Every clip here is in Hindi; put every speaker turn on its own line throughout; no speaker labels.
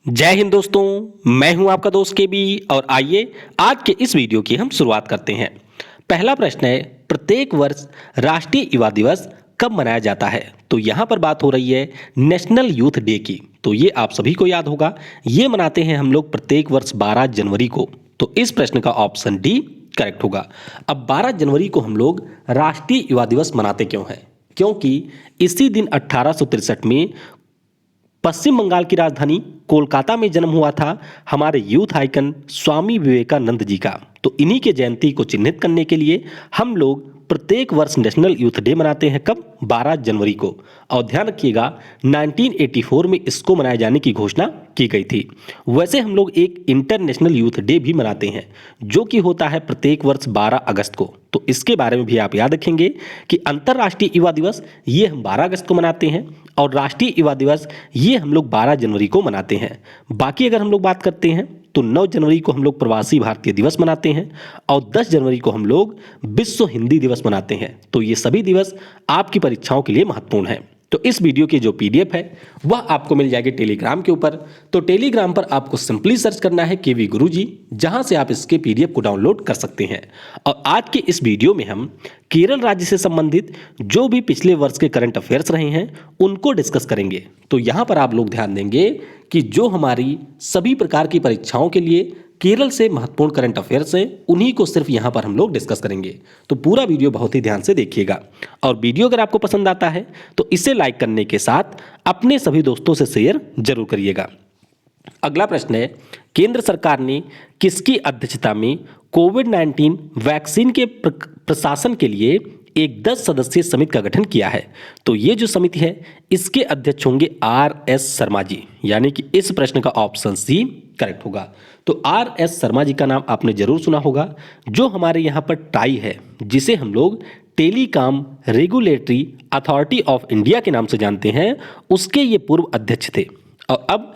जय हिंद दोस्तों, मैं हूं आपका दोस्त के बी और आइए आज के इस वीडियो की हम शुरुआत करते हैं। पहला प्रश्न है, प्रत्येक वर्ष राष्ट्रीय युवा दिवस कब मनाया जाता है? तो यहाँ पर बात हो रही है नेशनल यूथ डे की। तो ये आप सभी को याद होगा, ये मनाते हैं हम लोग प्रत्येक वर्ष 12 जनवरी को। तो इस प्रश्न का ऑप्शन डी करेक्ट होगा। अब 12 जनवरी को हम लोग राष्ट्रीय युवा दिवस मनाते क्यों हैं? क्योंकि इसी दिन 1863 में पश्चिम बंगाल की राजधानी कोलकाता में जन्म हुआ था हमारे यूथ आइकन स्वामी विवेकानंद जी का। तो इन्हीं के जयंती को चिन्हित करने के लिए हम लोग प्रत्येक वर्ष नेशनल यूथ डे मनाते हैं। कब? 12 जनवरी को। और ध्यान रखिएगा 1984 में इसको मनाए जाने की घोषणा की गई थी। वैसे हम लोग एक इंटरनेशनल यूथ डे भी मनाते हैं जो कि होता है प्रत्येक वर्ष 12 अगस्त को। तो इसके बारे में भी आप याद रखेंगे कि अंतर्राष्ट्रीय युवा दिवस ये हम 12 अगस्त को मनाते हैं और राष्ट्रीय युवा दिवस ये हम लोग 12 जनवरी को मनाते हैं। बाकी अगर हम लोग बात करते हैं तो 9 जनवरी को हम लोग प्रवासी भारतीय दिवस मनाते हैं और 10 जनवरी को हम लोग विश्व हिंदी दिवस मनाते हैं। तो ये सभी दिवस आपकी परीक्षाओं के लिए महत्वपूर्ण है। तो इस वीडियो की जो पीडीएफ है वह आपको मिल जाएगी टेलीग्राम के ऊपर। तो टेलीग्राम पर आपको सिंपली सर्च करना है केवी गुरुजी, जहां से आप इसके पीडीएफ को डाउनलोड कर सकते हैं। और आज के इस वीडियो में हम केरल राज्य से संबंधित जो भी पिछले वर्ष के करंट अफेयर्स रहे हैं उनको डिस्कस करेंगे। तो यहां पर आप लोग ध्यान देंगे कि जो हमारी सभी प्रकार की परीक्षाओं के लिए केरल से महत्वपूर्ण करंट अफेयर्स हैं उन्हीं को सिर्फ यहां पर हम लोग डिस्कस करेंगे। तो पूरा वीडियो बहुत ही ध्यान से देखिएगा और वीडियो अगर आपको पसंद आता है तो इसे लाइक करने के साथ अपने सभी दोस्तों से शेयर जरूर करिएगा। अगला प्रश्न है, केंद्र सरकार ने किसकी अध्यक्षता में कोविड-19 वैक्सीन के प्रशासन के लिए एक 10 सदस्यीय समिति का गठन किया है? तो ये जो समिति है इसके अध्यक्ष होंगे आर.एस. शर्मा जी, यानी कि इस प्रश्न का ऑप्शन सी करेक्ट होगा। तो आर.एस. शर्मा जी का नाम आपने जरूर सुना होगा, जो हमारे यहाँ पर टाई है जिसे हम लोग telecom regulatory authority of India के नाम से जानते हैं, उसके ये पूर्व अध्यक्ष थे। और अब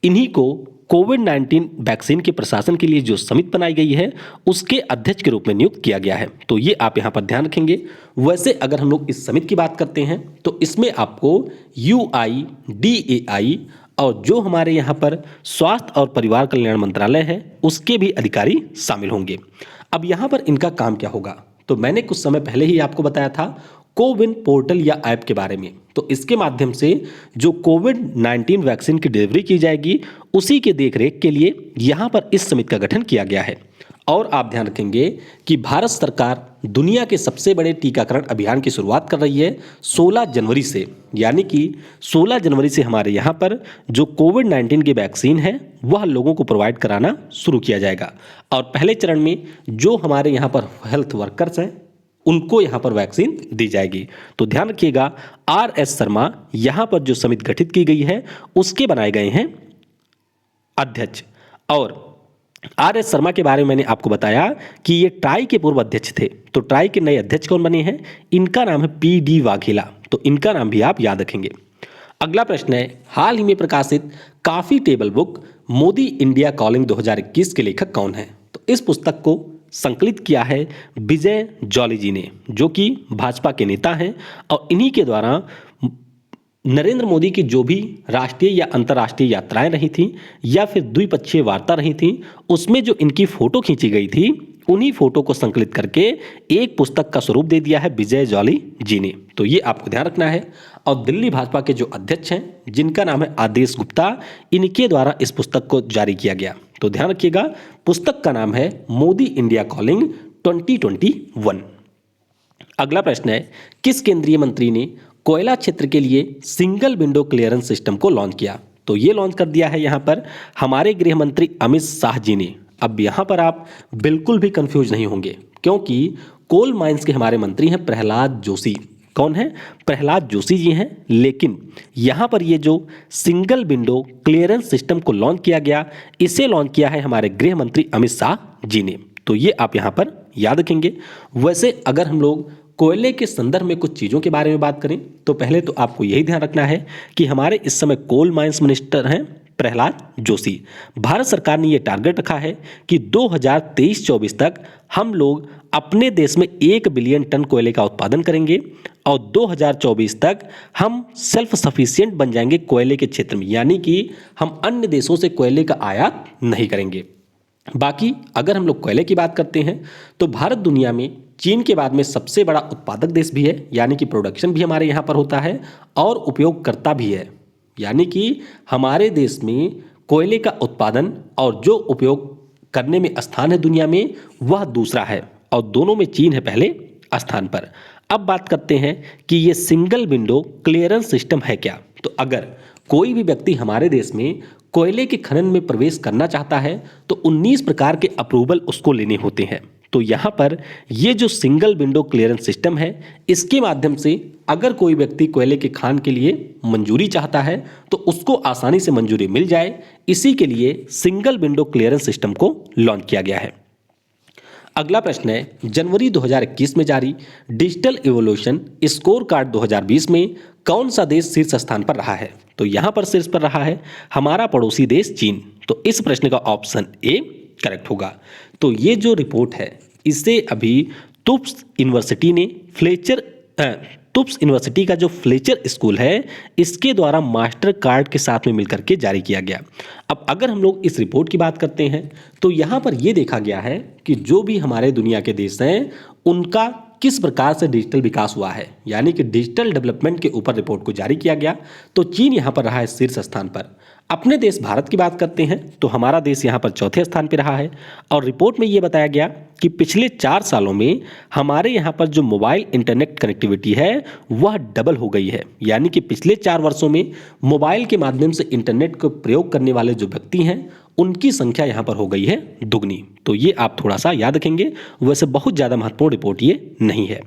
इन्हीं को कोविड-19 वैक्सीन के प्रशासन के लिए जो समिति बनाई गई है उसके अध्यक्ष के रूप में नियुक्त किया गया है। तो ये आप यहाँ पर ध्यान रखेंगे। वैसे अगर हम लोग इस समिति की बात करते हैं तो इसमें आपको UIDAI और जो हमारे यहाँ पर स्वास्थ्य और परिवार कल्याण मंत्रालय है उसके भी अधिकारी शामिल होंगे। अब यहाँ पर इनका काम क्या होगा? तो मैंने कुछ समय पहले ही आपको बताया था कोविन पोर्टल या ऐप के बारे में। तो इसके माध्यम से जो कोविड-19 वैक्सीन की डिलीवरी की जाएगी उसी के देखरेख के लिए यहाँ पर इस समिति का गठन किया गया है। और आप ध्यान रखेंगे कि भारत सरकार दुनिया के सबसे बड़े टीकाकरण अभियान की शुरुआत कर रही है 16 जनवरी से, यानी कि 16 जनवरी से हमारे यहाँ पर जो कोविड-19 की वैक्सीन है वह लोगों को प्रोवाइड कराना शुरू किया जाएगा। और पहले चरण में जो हमारे यहाँ पर हेल्थ वर्कर्स हैं उनको यहाँ पर वैक्सीन दी जाएगी। तो ध्यान रखिएगा आर.एस. शर्मा यहाँ पर जो समिति गठित की गई है उसके बनाए गए हैं अध्यक्ष। और आर.एस. शर्मा के बारे में मैंने आपको बताया कि ये ट्राई के पूर्व अध्यक्ष थे। तो ट्राई के नए अध्यक्ष कौन बने हैं? इनका नाम है पी.डी. वाघेला। तो इनका नाम भी आप याद रखेंगे। अगला प्रश्न है, हाल ही में प्रकाशित coffee table book Modi India calling 2021 के लेखक कौन है? तो इस पुस्तक को संकलित किया है विजय जॉली जी ने, जो कि भाजपा के नेता हैं। और इन्हीं के द्वारा नरेंद्र मोदी की जो भी राष्ट्रीय या अंतर्राष्ट्रीय यात्राएं रही थी या फिर द्विपक्षीय वार्ता रही थी उसमें जो इनकी फोटो खींची गई थी उन्हीं फोटो को संकलित करके एक पुस्तक का स्वरूप दे दिया है विजय जॉली जी ने। तो ये आपको ध्यान रखना है। और दिल्ली भाजपा के जो अध्यक्ष हैं जिनका नाम है आदेश गुप्ता, इनके द्वारा इस पुस्तक को जारी किया गया। तो ध्यान रखिएगा पुस्तक का नाम है मोदी इंडिया कॉलिंग 2021। अगला प्रश्न है, किस केंद्रीय मंत्री ने कोयला क्षेत्र के लिए सिंगल विंडो क्लियरेंस सिस्टम को लॉन्च किया? तो ये लॉन्च कर दिया है यहाँ पर हमारे गृह मंत्री अमित शाह जी ने। अब यहाँ पर आप बिल्कुल भी कंफ्यूज नहीं होंगे क्योंकि कोल माइंस के हमारे मंत्री हैं प्रहलाद जोशी। कौन है? प्रहलाद जोशी जी हैं। लेकिन यहाँ पर ये जो सिंगल विंडो क्लियरेंस सिस्टम को लॉन्च किया गया इसे लॉन्च किया है हमारे गृह मंत्री अमित शाह जी ने। तो ये आप यहाँ पर याद रखेंगे। वैसे अगर हम लोग कोयले के संदर्भ में कुछ चीज़ों के बारे में बात करें तो पहले तो आपको यही ध्यान रखना है कि हमारे इस समय कोल माइंस मिनिस्टर हैं प्रहलाद जोशी। भारत सरकार ने यह टारगेट रखा है कि 2023-24 तक हम लोग अपने देश में 1 बिलियन टन कोयले का उत्पादन करेंगे और 2024 तक हम सेल्फ सफिशिएंट बन जाएंगे कोयले के क्षेत्र में, यानी कि हम अन्य देशों से कोयले का आयात नहीं करेंगे। बाकी अगर हम लोग कोयले की बात करते हैं तो भारत दुनिया में चीन के बाद में सबसे बड़ा उत्पादक देश भी है, यानी कि प्रोडक्शन भी हमारे यहाँ पर होता है और उपयोगकर्ता भी है, यानी कि हमारे देश में कोयले का उत्पादन और जो उपयोग करने में स्थान है दुनिया में वह दूसरा है और दोनों में चीन है पहले स्थान पर। अब बात करते हैं कि ये सिंगल विंडो क्लियरेंस सिस्टम है क्या। तो अगर कोई भी व्यक्ति हमारे देश में कोयले के खनन में प्रवेश करना चाहता है तो 19 प्रकार के अप्रूवल उसको लेने होते हैं। तो यहाँ पर ये जो सिंगल विंडो क्लियरेंस सिस्टम है, इसके माध्यम से अगर कोई व्यक्ति कोयले के खान के लिए मंजूरी चाहता है तो उसको आसानी से मंजूरी मिल जाए, इसी के लिए सिंगल विंडो क्लियरेंस सिस्टम को लॉन्च किया गया है। अगला प्रश्न है, जनवरी 2021 में जारी डिजिटल इवोल्यूशन स्कोर कार्ड 2020 में कौन सा देश शीर्ष स्थान पर रहा है। तो यहाँ पर शीर्ष पर रहा है हमारा पड़ोसी देश चीन। तो इस प्रश्न का ऑप्शन ए करेक्ट होगा। तो ये जो रिपोर्ट है इसे अभी तुफ्स यूनिवर्सिटी का जो फ्लेचर स्कूल है इसके द्वारा मास्टर कार्ड के साथ में मिलकर के जारी किया गया। अब अगर हम लोग इस रिपोर्ट की बात करते हैं तो यहाँ पर यह देखा गया है कि जो भी हमारे दुनिया के देश हैं उनका किस प्रकार से डिजिटल विकास हुआ है, यानी कि डिजिटल डेवलपमेंट के ऊपर रिपोर्ट को जारी किया गया। तो चीन यहाँ पर रहा है शीर्ष स्थान पर। अपने देश भारत की बात करते हैं तो हमारा देश यहाँ पर चौथे स्थान पर रहा है और रिपोर्ट में ये बताया गया कि पिछले 4 सालों में हमारे यहाँ पर जो मोबाइल इंटरनेट कनेक्टिविटी है वह डबल हो गई है, यानी कि पिछले 4 वर्षों में मोबाइल के माध्यम से इंटरनेट को प्रयोग करने वाले जो व्यक्ति हैं उनकी संख्या यहाँ पर हो गई है दुगनी। तो ये आप थोड़ा सा याद रखेंगे, वैसे बहुत ज़्यादा महत्वपूर्ण रिपोर्ट ये नहीं है।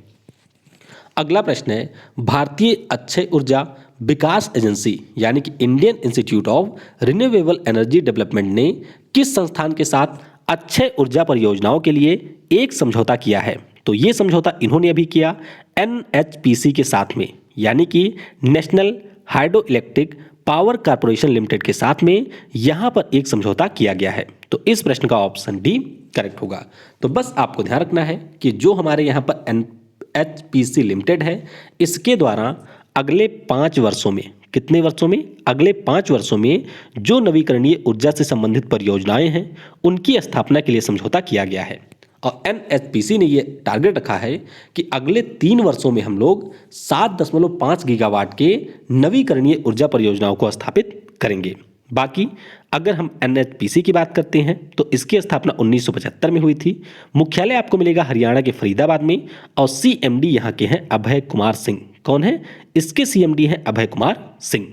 अगला प्रश्न है, भारतीय अक्षय ऊर्जा विकास एजेंसी यानी कि Indian institute of renewable energy development ने किस संस्थान के साथ अक्षय ऊर्जा परियोजनाओं के लिए एक समझौता किया है। तो ये समझौता इन्होंने अभी किया NHPC के साथ में, यानी कि national hydro electric power corporation limited के साथ में यहाँ पर एक समझौता किया गया है। तो इस प्रश्न का ऑप्शन डी करेक्ट होगा। तो बस आपको ध्यान रखना है कि जो हमारे यहाँ पर NHPC लिमिटेड है इसके द्वारा अगले 5 वर्षों में, कितने वर्षों में, अगले 5 वर्षों में जो नवीकरणीय ऊर्जा से संबंधित परियोजनाएं हैं उनकी स्थापना के लिए समझौता किया गया है। और NHPC ने ये टारगेट रखा है कि अगले 3 वर्षों में हम लोग 7.5 गीगावाट के नवीकरणीय ऊर्जा परियोजनाओं को स्थापित करेंगे। बाकी अगर हम NHPC की बात करते हैं तो इसकी स्थापना 1975 में हुई थी। मुख्यालय आपको मिलेगा हरियाणा के फरीदाबाद में और CMD यहाँ के हैं अभय कुमार सिंह। कौन है इसके CMD हैं अभय कुमार सिंह।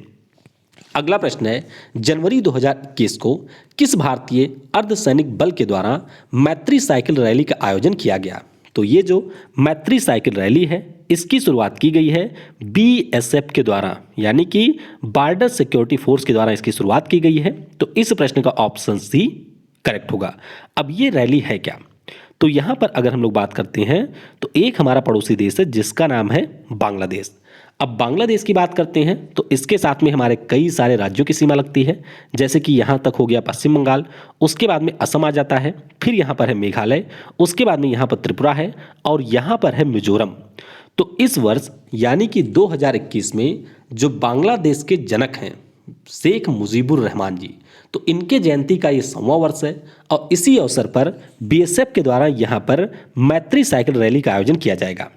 अगला प्रश्न है, जनवरी 2021 को किस भारतीय अर्धसैनिक बल के द्वारा मैत्री साइकिल रैली का आयोजन किया गया। तो ये जो मैत्री साइकिल रैली है इसकी शुरुआत की गई है BSF के द्वारा, यानी कि बॉर्डर सिक्योरिटी फोर्स के द्वारा इसकी शुरुआत की गई है। तो इस प्रश्न का ऑप्शन सी करेक्ट होगा। अब ये रैली है क्या। तो यहाँ पर अगर हम लोग बात करते हैं तो एक हमारा पड़ोसी देश है जिसका नाम है बांग्लादेश। अब बांग्लादेश की बात करते हैं तो इसके साथ में हमारे कई सारे राज्यों की सीमा लगती है, जैसे कि यहाँ तक हो गया पश्चिम बंगाल, उसके बाद में असम आ जाता है, फिर यहाँ पर है मेघालय, उसके बाद में यहाँ पर त्रिपुरा है और यहाँ पर है मिजोरम। तो इस वर्ष यानी कि 2021 में जो बांग्लादेश के जनक हैं शेख मुजीबुर रहमान जी, तो इनके जयंती का ये 100वां वर्ष है और इसी अवसर पर BSF के द्वारा यहाँ पर मैत्री साइकिल रैली का आयोजन किया जाएगा।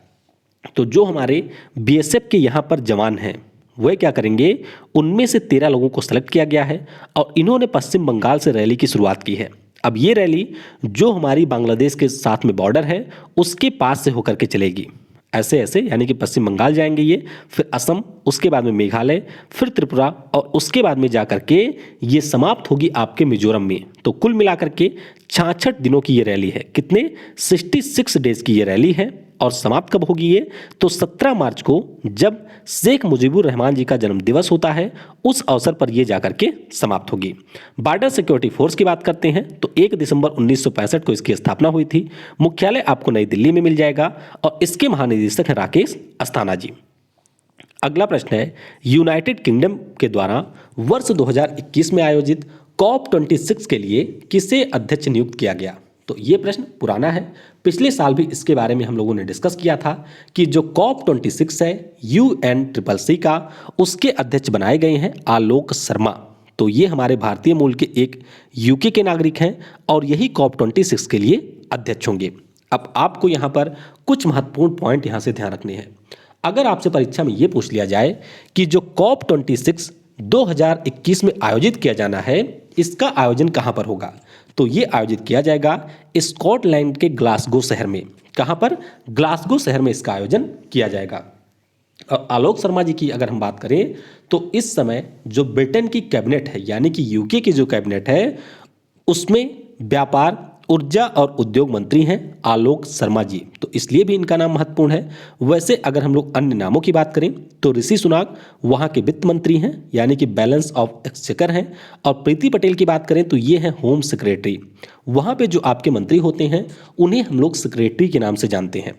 तो जो हमारे BSF के यहाँ पर जवान हैं वह क्या करेंगे, उनमें से 13 लोगों को सेलेक्ट किया गया है और इन्होंने पश्चिम बंगाल से रैली की शुरुआत की है। अब ये रैली जो हमारी बांग्लादेश के साथ में बॉर्डर है उसके पास से होकर के चलेगी, ऐसे ऐसे, यानी कि पश्चिम बंगाल जाएंगे ये, फिर असम, उसके बाद में मेघालय, फिर त्रिपुरा और उसके बाद में जाकर के ये समाप्त होगी आपके मिजोरम में। तो कुल मिलाकर के 66 दिनों की ये रैली है। कितने, 66 डेज की ये रैली है। और समाप्त कब होगी ये, तो 17 मार्च को जब शेख मुजीबुर रहमान जी का जन्म दिवस होता है उस अवसर पर ये जाकर के समाप्त होगी। बॉर्डर सिक्योरिटी फोर्स की बात करते हैं तो 1 दिसंबर 1965 को इसकी स्थापना हुई थी। मुख्यालय आपको नई दिल्ली में मिल जाएगा और इसके महानिदेशक हैं राकेश अस्थाना जी। अगला प्रश्न है, यूनाइटेड किंगडम के द्वारा वर्ष 2021 में आयोजित COP26 के लिए किसे अध्यक्ष नियुक्त किया गया? तो ये प्रश्न पुराना है, पिछले साल भी इसके बारे में हम लोगों ने डिस्कस किया था कि जो COP26 है UNCCC का, उसके अध्यक्ष बनाए गए हैं आलोक शर्मा। तो ये हमारे भारतीय मूल के एक यूके के नागरिक हैं और यही COP26 के लिए अध्यक्ष होंगे। अब आपको यहाँ पर कुछ महत्वपूर्ण पॉइंट यहाँ से ध्यान रखने हैं। अगर आपसे परीक्षा में ये पूछ लिया जाए कि जो COP26 2021 में आयोजित किया जाना है, इसका आयोजन कहाँ पर होगा, तो ये आयोजित किया जाएगा स्कॉटलैंड के ग्लासगो शहर में। कहाँ पर? ग्लासगो शहर में इसका आयोजन किया जाएगा। और आलोक शर्मा जी की अगर हम बात करें तो इस समय जो ब्रिटेन की कैबिनेट है, यानी कि यूके की जो कैबिनेट है, उसमें व्यापार, ऊर्जा और उद्योग मंत्री हैं आलोक शर्मा जी, तो इसलिए भी इनका नाम महत्वपूर्ण है। वैसे अगर हम लोग अन्य नामों की बात करें तो ऋषि सुनाक वहाँ के वित्त मंत्री हैं, यानी कि बैलेंस ऑफ एक्सचेकर हैं। और प्रीति पटेल की बात करें तो ये हैं होम सेक्रेटरी। वहाँ पे जो आपके मंत्री होते हैं उन्हें हम लोग सेक्रेटरी के नाम से जानते हैं।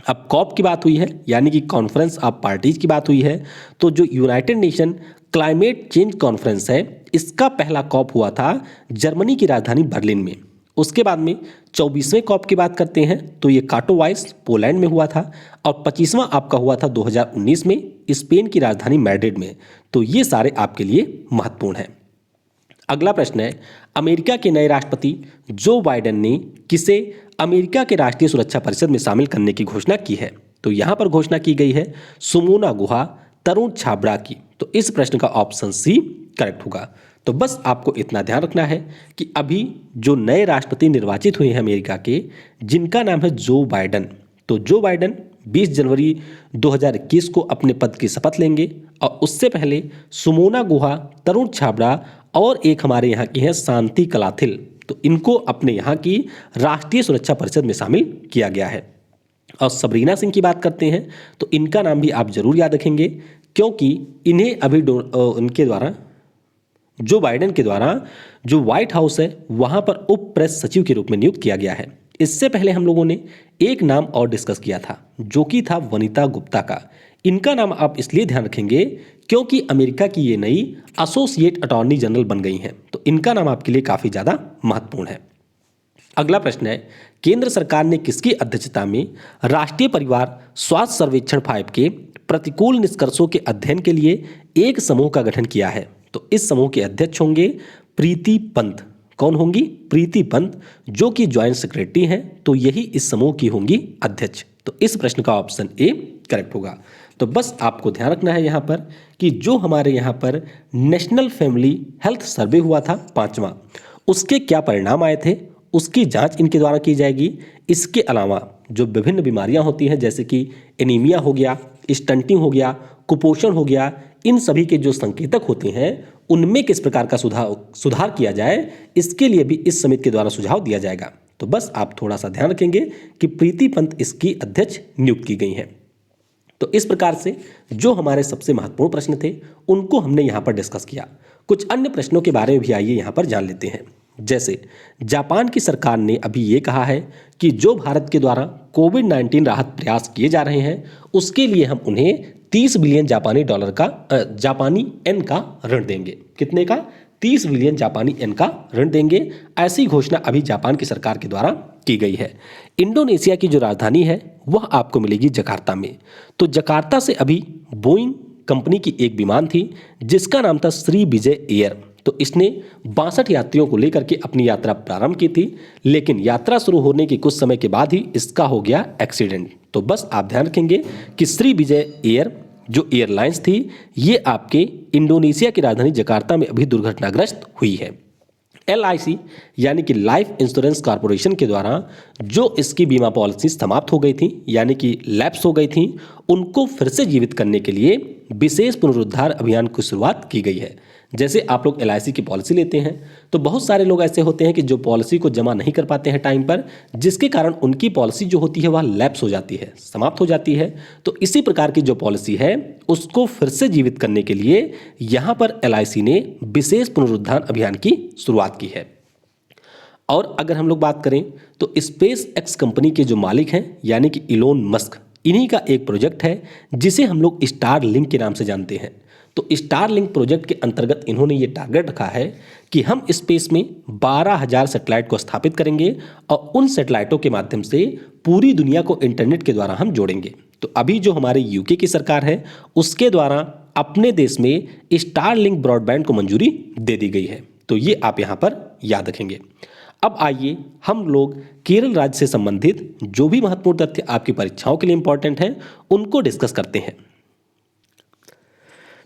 अब कॉप की बात हुई है, यानी कि कॉन्फ्रेंस ऑफ पार्टीज की बात हुई है, तो जो United nation climate change conference है, इसका पहला कॉप हुआ था जर्मनी की राजधानी बर्लिन में। उसके बाद में 24वें कॉप की बात करते हैं तो ये काटोवाइस पोलैंड में हुआ था। और 25वां आपका हुआ था 2019 में स्पेन की राजधानी मैड्रिड में। तो ये सारे आपके लिए महत्वपूर्ण हैं। अगला प्रश्न है, अमेरिका के नए राष्ट्रपति जो बाइडेन ने किसे अमेरिका के राष्ट्रीय सुरक्षा परिषद में शामिल करने की घोषणा की है? तो यहाँ पर घोषणा की गई है सुमोना गुहा, तरुण छाबड़ा की। तो इस प्रश्न का ऑप्शन सी करेक्ट होगा। तो बस आपको इतना ध्यान रखना है कि अभी जो नए राष्ट्रपति निर्वाचित हुए हैं अमेरिका के, जिनका नाम है जो बाइडेन, तो जो बाइडेन 20 जनवरी 2021 को अपने पद की शपथ लेंगे। और उससे पहले सुमोना गुहा, तरुण छाबड़ा और एक हमारे यहाँ की है शांति कलाथिल, तो इनको अपने यहाँ की राष्ट्रीय सुरक्षा परिषद में शामिल किया गया है। और सबरीना सिंह की बात करते हैं तो इनका नाम भी आप जरूर याद रखेंगे, क्योंकि इन्हें अभी उनके द्वारा, जो बाइडेन के द्वारा, जो व्हाइट हाउस है वहाँ पर उप प्रेस सचिव के रूप में नियुक्त किया गया है। इससे पहले हम लोगों ने एक नाम और डिस्कस किया था, जो कि था वनिता गुप्ता का। इनका नाम आप इसलिए ध्यान रखेंगे क्योंकि अमेरिका की ये नई एसोसिएट अटॉर्नी जनरल बन गई हैं, तो इनका नाम आपके लिए काफ़ी ज़्यादा महत्वपूर्ण है। अगला प्रश्न है, केंद्र सरकार ने किसकी अध्यक्षता में राष्ट्रीय परिवार स्वास्थ्य सर्वेक्षण 5 के प्रतिकूल निष्कर्षों के अध्ययन के लिए एक समूह का गठन किया है? तो इस समूह के अध्यक्ष होंगे प्रीति पंत। कौन होंगी? प्रीति पंत, जो कि ज्वाइंट सेक्रेटरी हैं, तो यही इस समूह की होंगी अध्यक्ष। तो इस प्रश्न का ऑप्शन ए करेक्ट होगा। तो बस आपको ध्यान रखना है यहाँ पर कि जो हमारे यहाँ पर नेशनल फैमिली हेल्थ सर्वे हुआ था 5वां, उसके क्या परिणाम आए थे, उसकी जांच इनके द्वारा की जाएगी। इसके अलावा जो विभिन्न बीमारियां होती हैं, जैसे कि एनीमिया हो गया, स्टंटिंग हो गया, कुपोषण हो गया, इन सभी के जो संकेतक होते हैं उनमें किस प्रकार का सुधार किया जाए, इसके लिए भी इस समिति के द्वारा सुझाव दिया जाएगा। तो बस आप थोड़ा सा ध्यान रखेंगे कि प्रीति पंत इसकी अध्यक्ष नियुक्त की गई हैं। तो इस प्रकार से जो हमारे सबसे महत्वपूर्ण प्रश्न थे उनको हमने यहाँ पर डिस्कस किया। कुछ अन्य प्रश्नों के बारे में भी आइए यहाँ पर जान लेते हैं। जैसे जापान की सरकार ने अभी ये कहा है कि जो भारत के द्वारा कोविड-19 राहत प्रयास किए जा रहे हैं, उसके लिए हम उन्हें 30 बिलियन जापानी येन का ऋण देंगे। कितने का? 30 बिलियन जापानी येन का ऋण देंगे। ऐसी घोषणा अभी जापान की सरकार के द्वारा की गई है। इंडोनेशिया की जो राजधानी है वह आपको मिलेगी जकार्ता में। तो जकार्ता से अभी बोइंग कंपनी की एक विमान थी जिसका नाम था श्री विजय एयर। तो इसने 62 यात्रियों को लेकर के अपनी यात्रा प्रारंभ की थी, लेकिन यात्रा शुरू होने के कुछ समय के बाद ही इसका हो गया एक्सीडेंट। तो बस आप ध्यान रखेंगे कि श्री विजय एयर जो एयरलाइंस थी, ये आपके इंडोनेशिया की राजधानी जकार्ता में अभी दुर्घटनाग्रस्त हुई है। LIC यानी कि लाइफ इंश्योरेंस कॉर्पोरेशन के द्वारा जो इसकी बीमा पॉलिसी समाप्त हो गई थी, यानी कि लैप्स हो गई थी, उनको फिर से जीवित करने के लिए विशेष पुनरुद्धार अभियान की शुरुआत की गई है। जैसे आप लोग LIC की पॉलिसी लेते हैं तो बहुत सारे लोग ऐसे होते हैं कि जो पॉलिसी को जमा नहीं कर पाते हैं टाइम पर, जिसके कारण उनकी पॉलिसी जो होती है वह लैप्स हो जाती है, समाप्त हो जाती है। तो इसी प्रकार की जो पॉलिसी है उसको फिर से जीवित करने के लिए यहाँ पर LIC ने विशेष पुनरुद्धार अभियान की शुरुआत की है। और अगर हम लोग बात करें तो स्पेस एक्स कंपनी के जो मालिक हैं, यानी कि इलोन मस्क, इन्हीं का एक प्रोजेक्ट है जिसे हम लोग स्टार लिंक के नाम से जानते हैं। तो स्टार लिंक प्रोजेक्ट के अंतर्गत इन्होंने ये टारगेट रखा है कि हम स्पेस में 12,000 सैटेलाइट को स्थापित करेंगे और उन सैटेलाइटों के माध्यम से पूरी दुनिया को इंटरनेट के द्वारा हम जोड़ेंगे। तो अभी जो हमारे यूके की सरकार है उसके द्वारा अपने देश में स्टार लिंक ब्रॉडबैंड को मंजूरी दे दी गई है। तो ये आप यहाँ पर याद रखेंगे। अब आइए हम लोग केरल राज्य से संबंधित जो भी महत्वपूर्ण तथ्य आपकी परीक्षाओं के लिए इंपॉर्टेंट हैं उनको डिस्कस करते हैं।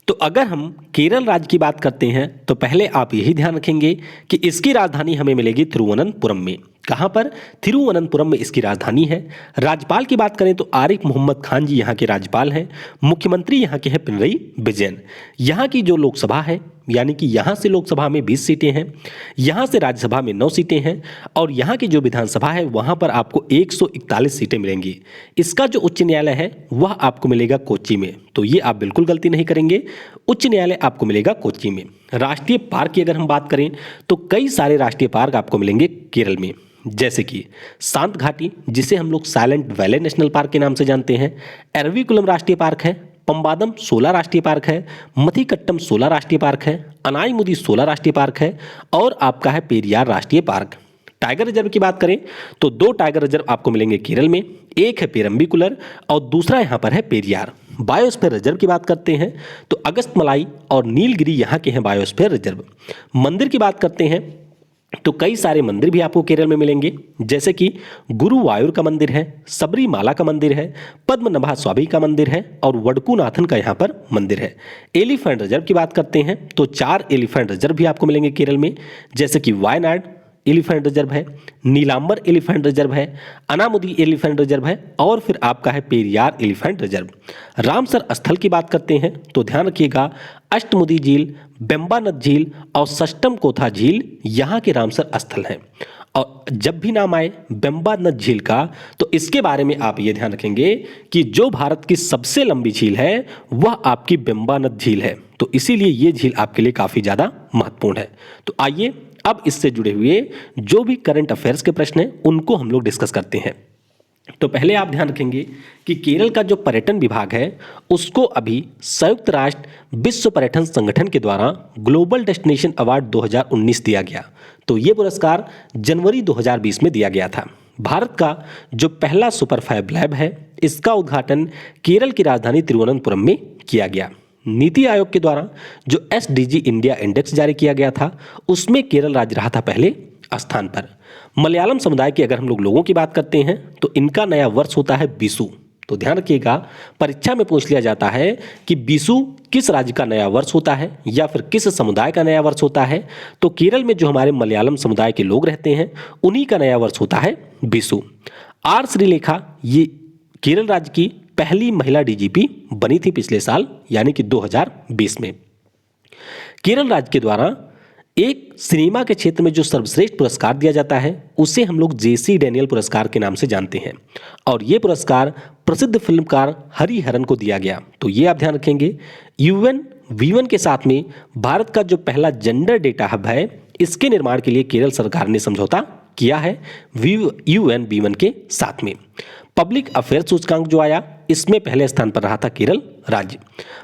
तो अगर हम केरल राज्य की बात करते हैं तो पहले आप यही ध्यान रखेंगे कि इसकी राजधानी हमें मिलेगी तिरुवनंतपुरम में। कहाँ पर? तिरुवनंतपुरम में इसकी राजधानी है। राज्यपाल की बात करें तो आरिफ मोहम्मद खान जी यहाँ के राज्यपाल हैं। मुख्यमंत्री यहाँ के हैं पिनरई विजयन। यहाँ की जो लोकसभा है यानी कि यहाँ से लोकसभा में 20 सीटें हैं, यहाँ से राज्यसभा में 9 सीटें हैं और यहाँ की जो विधानसभा है वहाँ पर आपको 141 सीटें मिलेंगी। इसका जो उच्च न्यायालय है वह आपको मिलेगा कोच्चि में। तो ये आप बिल्कुल गलती नहीं करेंगे, उच्च न्यायालय आपको मिलेगा कोच्चि में। राष्ट्रीय पार्क की अगर हम बात करें तो कई सारे राष्ट्रीय पार्क आपको मिलेंगे केरल में, जैसे कि सांत घाटी जिसे हम लोग साइलेंट वैली नेशनल पार्क के नाम से जानते हैं, एरविकुलम राष्ट्रीय पार्क है, पंबादम 16 राष्ट्रीय पार्क है, मथिकट्टम 16 राष्ट्रीय पार्क है, अनाईमुदी 16 राष्ट्रीय पार्क है और आपका है पेरियार राष्ट्रीय पार्क। टाइगर रिजर्व की बात करें तो 2 टाइगर रिजर्व आपको मिलेंगे केरल में, एक है पेरम्बिकुलर और दूसरा यहाँ पर है पेरियार। बायोस्फीयर रिजर्व की बात करते हैं तो अगस्तमलाई और नीलगिरी यहाँ के हैं बायोस्फीयर रिजर्व। मंदिर की बात करते हैं तो कई सारे मंदिर भी आपको केरल में मिलेंगे, जैसे कि गुरुवायूर का मंदिर है, सबरीमाला का मंदिर है, पद्मनाभा स्वामी का मंदिर है और वडकुनाथन का यहाँ पर मंदिर है। एलिफेंट रिजर्व की बात करते हैं तो 4 एलिफेंट रिजर्व भी आपको मिलेंगे केरल में, जैसे कि वायनाड एलिफेंट रिजर्व है, नीलांबर एलिफेंट रिजर्व है, अनामुदी एलिफेंट रिजर्व है और फिर आपका है पेरियार एलिफेंट रिजर्व। रामसर स्थल की बात करते हैं तो ध्यान रखिएगा अष्टमुदी झील, बेम्बानद झील और सष्टम कोथा झील यहाँ के रामसर स्थल हैं। और जब भी नाम आए बेम्बानद झील का तो इसके बारे में आप ये ध्यान रखेंगे कि जो भारत की सबसे लंबी झील है वह आपकी बेम्बानद झील है। तो इसीलिए ये झील आपके लिए काफ़ी ज़्यादा महत्वपूर्ण है। तो आइए अब इससे जुड़े हुए जो भी करंट अफेयर्स के प्रश्न हैं उनको हम लोग डिस्कस करते हैं। तो पहले आप ध्यान रखेंगे कि केरल का जो पर्यटन विभाग है उसको अभी संयुक्त राष्ट्र विश्व पर्यटन संगठन के द्वारा ग्लोबल डेस्टिनेशन अवार्ड 2019 दिया गया। तो ये पुरस्कार जनवरी 2020 में दिया गया था। भारत का जो पहला सुपर फैब लैब है इसका उद्घाटन केरल की राजधानी तिरुवनंतपुरम में किया गया। नीति आयोग के द्वारा जो SDG इंडिया इंडेक्स जारी किया गया था उसमें केरल राज्य रहा था पहले स्थान पर। मलयालम समुदाय की अगर हम लोगों की बात करते हैं तो इनका नया वर्ष होता है बीसू। तो ध्यान रखिएगा परीक्षा में पूछ लिया जाता है कि बीसू किस राज्य का नया वर्ष होता है या फिर किस समुदाय का नया वर्ष होता है। तो केरल में जो हमारे मलयालम समुदाय के लोग रहते हैं उन्हीं का नया वर्ष होता है बीसू। आर श्रीलेखा ये केरल राज्य की पहली महिला DGP बनी थी पिछले साल यानी कि 2020 में। केरल राज्य के द्वारा एक सिनेमा के क्षेत्र में जो सर्वश्रेष्ठ पुरस्कार दिया जाता है उसे हम लोग JC डैनियल पुरस्कार के नाम से जानते हैं और ये पुरस्कार प्रसिद्ध फिल्मकार हरिहरन को दिया गया। तो ये आप ध्यान रखेंगे। UNV1 के साथ में भारत का जो पहला जेंडर डेटा हब है इसके निर्माण के लिए केरल सरकार ने समझौता किया है UNV1 के साथ में। पब्लिक अफेयर सूचकांक जो आया इसमें पहले स्थान पर रहा था केरल राज्य।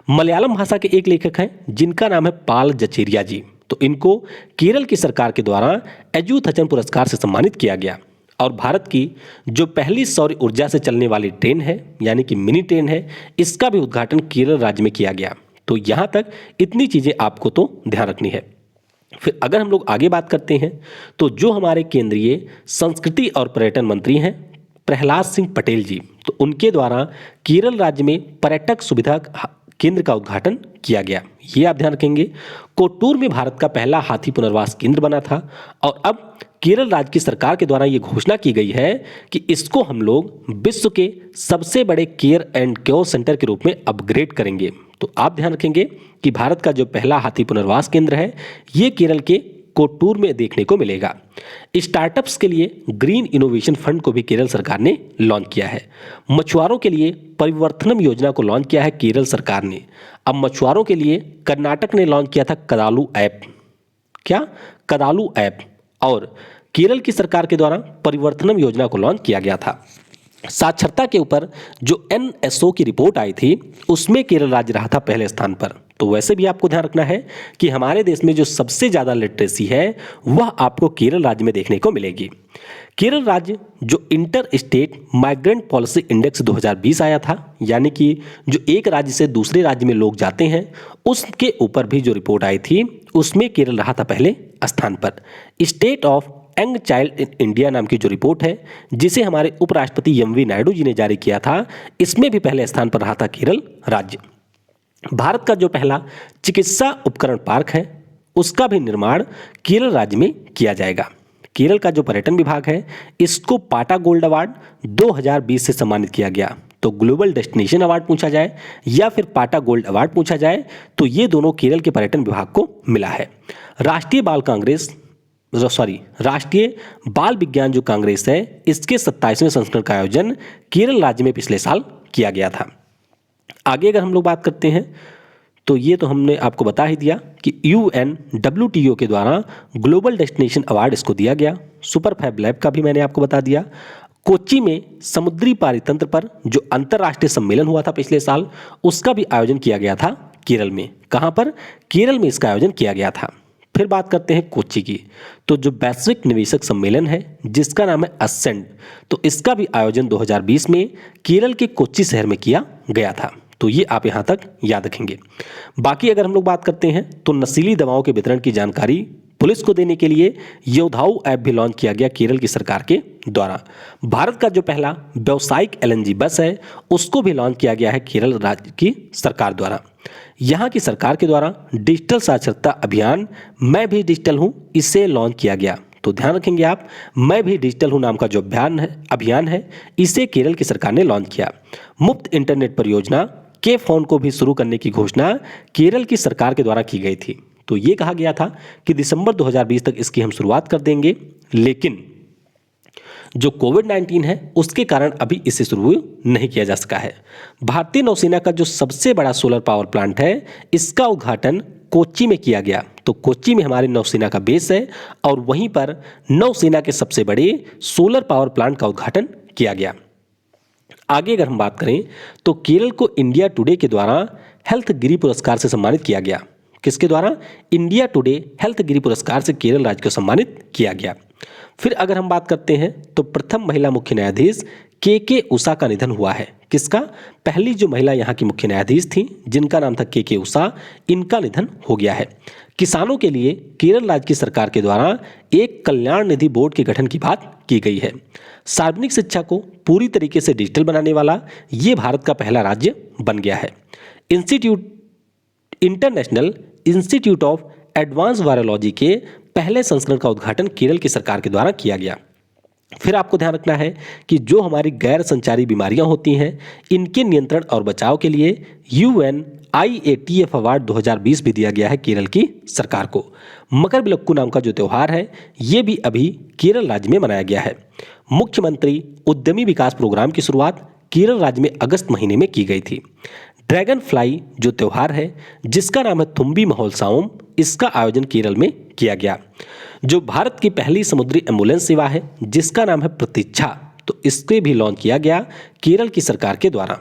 मलयालम भाषा के एक लेखक हैं जिनका नाम है पाल जचेरिया जी। तो इनको केरल की सरकार के द्वारा एजुथचन पुरस्कार से सम्मानित किया गया। और भारत की जो पहली सौर ऊर्जा से चलने वाली ट्रेन है यानी कि मिनी ट्रेन है इसका भी उद्घाटन केरल राज्य में किया गया। तो यहाँ तक इतनी चीज़ें आपको तो ध्यान रखनी है। फिर अगर हम लोग आगे बात करते हैं तो जो हमारे केंद्रीय संस्कृति और पर्यटन मंत्री हैं प्रहलाद सिंह पटेल जी, तो उनके द्वारा केरल राज्य में पर्यटक सुविधा केंद्र का उद्घाटन किया गया। ये आप ध्यान रखेंगे। कोट्टूर में भारत का पहला हाथी पुनर्वास केंद्र बना था और अब केरल राज्य की सरकार के द्वारा ये घोषणा की गई है कि इसको हम लोग विश्व के सबसे बड़े केयर एंड क्योर सेंटर के रूप में अपग्रेड करेंगे। तो आप ध्यान रखेंगे कि भारत का जो पहला हाथी पुनर्वास केंद्र है ये केरल के कोट्टूर में देखने को मिलेगा। स्टार्टअप्स के लिए ग्रीन इनोवेशन फंड को भी केरल सरकार ने लॉन्च किया है। मछुआरों के लिए परिवर्तनम योजना को लॉन्च किया है केरल सरकार ने। अब मछुआरों के लिए कर्नाटक ने लॉन्च किया था कदालू ऐप। क्या? कदालू ऐप। और केरल की सरकार के द्वारा परिवर्तनम योजना को लॉन्च किया गया था। साक्षरता के ऊपर जो एनएसओ की रिपोर्ट आई थी उसमें केरल राज्य रहा था पहले स्थान पर। तो वैसे भी आपको ध्यान रखना है कि हमारे देश में जो सबसे ज़्यादा लिटरेसी है वह आपको केरल राज्य में देखने को मिलेगी। केरल राज्य जो inter state migrant policy index 2020 आया था, यानी कि जो एक राज्य से दूसरे राज्य में लोग जाते हैं, उसके ऊपर भी जो रिपोर्ट आई थी उसमें केरल रहा था पहले स्थान पर। State of young child in India नाम की जो रिपोर्ट है जिसे हमारे उपराष्ट्रपति एम वी नायडू जी ने जारी किया था, इसमें भी पहले स्थान पर रहा था केरल राज्य। भारत का जो पहला चिकित्सा उपकरण पार्क है उसका भी निर्माण केरल राज्य में किया जाएगा। केरल का जो पर्यटन विभाग है इसको पाटा गोल्ड अवार्ड 2020 से सम्मानित किया गया। तो ग्लोबल डेस्टिनेशन अवार्ड पूछा जाए या फिर पाटा गोल्ड अवार्ड पूछा जाए तो ये दोनों केरल के पर्यटन विभाग को मिला है। राष्ट्रीय बाल विज्ञान जो कांग्रेस है इसके 27वें संस्करण का आयोजन केरल राज्य में पिछले साल किया गया था। आगे अगर हम लोग बात करते हैं तो ये तो हमने आपको बता ही दिया कि UNWTO के द्वारा ग्लोबल डेस्टिनेशन अवार्ड इसको दिया गया। सुपर फैब लैब का भी मैंने आपको बता दिया। कोच्चि में समुद्री पारितंत्र पर जो अंतर्राष्ट्रीय सम्मेलन हुआ था पिछले साल उसका भी आयोजन किया गया था केरल में। कहाँ पर? केरल में इसका आयोजन किया गया था। फिर बात करते हैं कोच्चि की, तो जो वैश्विक निवेशक सम्मेलन है जिसका नाम है असेंड, तो इसका भी आयोजन 2020 में केरल के कोच्चि शहर में किया गया था। तो ये आप यहाँ तक याद रखेंगे। बाकी अगर हम लोग बात करते हैं तो नशीली दवाओं के वितरण की जानकारी पुलिस को देने के लिए योद्धाऊ ऐप भी लॉन्च किया गया केरल की सरकार के द्वारा। भारत का जो पहला व्यावसायिक LNG बस है उसको भी लॉन्च किया गया है केरल राज्य की सरकार द्वारा। यहाँ की सरकार के द्वारा डिजिटल साक्षरता अभियान मैं भी डिजिटल हूँ इसे लॉन्च किया गया। तो ध्यान रखेंगे आप, मैं भी डिजिटल हूँ नाम का जो अभियान है इसे केरल की सरकार ने लॉन्च किया। मुफ्त इंटरनेट परियोजना के फोन को भी शुरू करने की घोषणा केरल की सरकार के द्वारा की गई थी। तो ये कहा गया था कि दिसंबर 2020 तक इसकी हम शुरुआत कर देंगे, लेकिन जो कोविड-19 है उसके कारण अभी इसे शुरू नहीं किया जा सका है। भारतीय नौसेना का जो सबसे बड़ा सोलर पावर प्लांट है इसका उद्घाटन कोच्चि में किया गया। तो कोच्चि में हमारी नौसेना का बेस है और वहीं पर नौसेना के सबसे बड़े सोलर पावर प्लांट का उद्घाटन किया गया। आगे अगर हम बात करें तो केरल को इंडिया टुडे के द्वारा हेल्थ गिरी पुरस्कार से सम्मानित किया गया। किसके द्वारा? इंडिया टुडे हेल्थ गिरी पुरस्कार से केरल राज्य को सम्मानित किया गया। फिर अगर हम बात करते हैं तो प्रथम महिला मुख्य न्यायाधीश के उषा का निधन हुआ है। किसका? पहली जो महिला यहाँ की मुख्य न्यायाधीश थी जिनका नाम था के उषा, इनका निधन हो गया है। किसानों के लिए केरल राज्य की सरकार के द्वारा एक कल्याण निधि बोर्ड के गठन की बात की गई है। सार्वजनिक शिक्षा को पूरी तरीके से डिजिटल बनाने वाला ये भारत का पहला राज्य बन गया है। International institute of advance virology के पहले संस्करण का उद्घाटन केरल की सरकार के द्वारा किया गया। फिर आपको ध्यान रखना है कि जो हमारी गैर संचारी बीमारियां होती हैं इनके नियंत्रण और बचाव के लिए UNIATF अवार्ड 2020 भी दिया गया है केरल की सरकार को। मकर बिलक्कू नाम का जो त्यौहार है ये भी अभी केरल राज्य में मनाया गया है। मुख्यमंत्री उद्यमी विकास प्रोग्राम की शुरुआत केरल राज्य में अगस्त महीने में की गई थी। ड्रैगन फ्लाई जो त्यौहार है जिसका नाम है थुम्बी महोत्सवम, इसका आयोजन केरल में किया गया। जो भारत की पहली समुद्री एम्बुलेंस सेवा है जिसका नाम है प्रतीक्षा, तो इसके भी लॉन्च किया गया केरल की सरकार के द्वारा।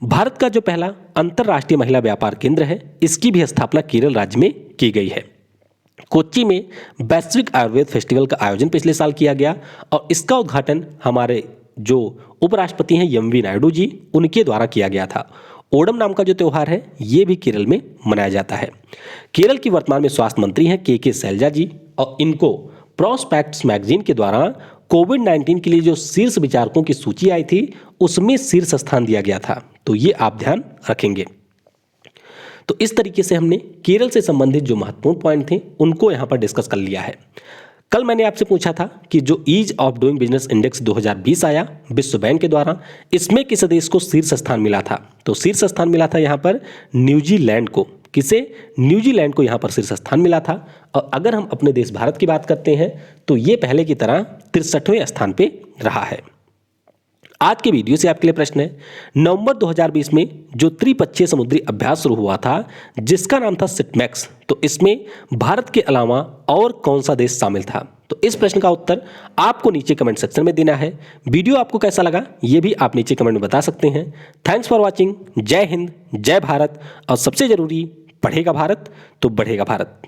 भारत का जो पहला अंतर्राष्ट्रीय महिला व्यापार केंद्र है इसकी भी स्थापना केरल राज्य में की गई है। कोच्चि में वैश्विक आयुर्वेद फेस्टिवल का आयोजन पिछले साल किया गया और इसका उद्घाटन हमारे जो उपराष्ट्रपति हैं एम वी नायडू जी उनके द्वारा किया गया था। ओणम नाम का जो त्यौहार है ये भी केरल में मनाया जाता है। केरल की वर्तमान में स्वास्थ्य मंत्री हैं के शैलजा जी और इनको प्रोस्पेक्ट्स मैगजीन के द्वारा कोविड-19 के लिए जो शीर्ष विचारकों की सूची आई थी उसमें शीर्ष स्थान दिया गया था। तो ये आप ध्यान रखेंगे। तो इस तरीके से हमने केरल से संबंधित जो महत्वपूर्ण पॉइंट थे उनको यहाँ पर डिस्कस कर लिया है। कल मैंने आपसे पूछा था कि जो ease of doing business index 2020 आया विश्व बैंक के द्वारा, इसमें किस देश को शीर्ष स्थान मिला था? तो शीर्ष स्थान मिला था यहाँ पर न्यूजीलैंड को। किसे? न्यूजीलैंड को यहाँ पर शीर्ष स्थान मिला था। और अगर हम अपने देश भारत की बात करते हैं तो ये पहले की तरह 63वें स्थान पे रहा है। आज के वीडियो से आपके लिए प्रश्न है, नवंबर 2020 में जो त्रिपक्षीय समुद्री अभ्यास शुरू हुआ था जिसका नाम था सिटमैक्स, तो इसमें भारत के अलावा और कौन सा देश शामिल था? तो इस प्रश्न का उत्तर आपको नीचे कमेंट सेक्शन में देना है। वीडियो आपको कैसा लगा ये भी आप नीचे कमेंट में बता सकते हैं। Thanks for watching. जय हिंद, जय भारत, और सबसे जरूरी, पढ़ेगा भारत तो बढ़ेगा भारत।